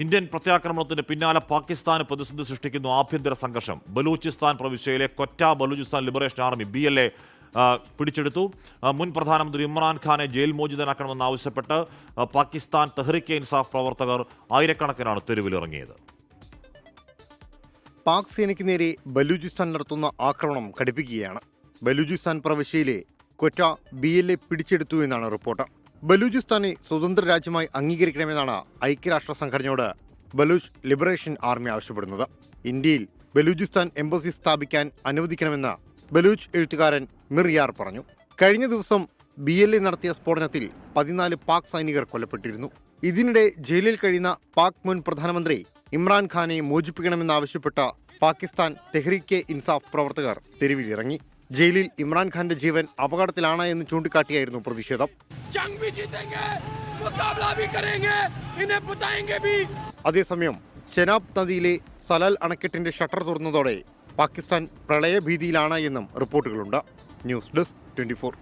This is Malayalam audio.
ഇന്ത്യൻ പ്രത്യാക്രമണത്തിന് പിന്നാലെ പാകിസ്ഥാന് പ്രതിസന്ധി സൃഷ്ടിക്കുന്നു ആഭ്യന്തര സംഘർഷം. ബലൂചിസ്ഥാൻ പ്രവിശ്യയിലെ Quetta Balochistan liberation army BLA പിടിച്ചെടുത്തു. മുൻ പ്രധാനമന്ത്രി ഇമ്രാൻഖാനെ ജയിൽ മോചിതനാക്കണമെന്നാവശ്യപ്പെട്ട് പാകിസ്ഥാൻ തെഹ്രീകെ ഇൻസാഫ് പ്രവർത്തകർ ആയിരക്കണക്കിനാണ് തെരുവിലിറങ്ങിയത്. പാക് സേനയ്ക്ക് നേരെ ബലൂചിസ്ഥാൻ നടത്തുന്ന ആക്രമണം കടുപ്പിക്കുകയാണ്. ബലൂചിസ്ഥാൻ പ്രവിശ്യയിലെ ക്വറ്റ BLA പിടിച്ചെടുത്തു എന്നാണ് റിപ്പോർട്ട്. ബലൂചിസ്ഥാനെ സ്വതന്ത്ര രാജ്യമായി അംഗീകരിക്കണമെന്നാണ് ഐക്യരാഷ്ട്ര സംഘടനയോട് ബലൂച്ച് ലിബറേഷൻ ആർമി ആവശ്യപ്പെടുന്നത്. ഇന്ത്യയിൽ ബലൂചിസ്ഥാൻ എംബസി സ്ഥാപിക്കാൻ അനുവദിക്കണമെന്ന് ബലൂച്ച് എഴുത്തുകാരൻ മിർ പറഞ്ഞു. കഴിഞ്ഞ ദിവസം BLA നടത്തിയ സ്ഫോടനത്തിൽ 14 പാക് സൈനികർ കൊല്ലപ്പെട്ടിരുന്നു. ഇതിനിടെ ജയിലിൽ കഴിയുന്ന പാക് മുൻ പ്രധാനമന്ത്രി ഇമ്രാൻഖാനെ മോചിപ്പിക്കണമെന്നാവശ്യപ്പെട്ട പാകിസ്ഥാൻ തെഹ്രീകെ ഇൻസാഫ് പ്രവർത്തകർ തെരുവിലിറങ്ങി. ജയിലിൽ ഇമ്രാൻഖാന്റെ ജീവൻ അപകടത്തിലാണ് എന്ന് ചൂണ്ടിക്കാട്ടിയായിരുന്നു പ്രതിഷേധം. അതേസമയം ചെനാബ് നദിയിലെ സലാൽ അണക്കെട്ടിന്റെ ഷട്ടർ തുറന്നതോടെ പാകിസ്ഥാൻ പ്രളയഭീതിയിലാണ് എന്നും റിപ്പോർട്ടുകളുണ്ട്. News desk 24.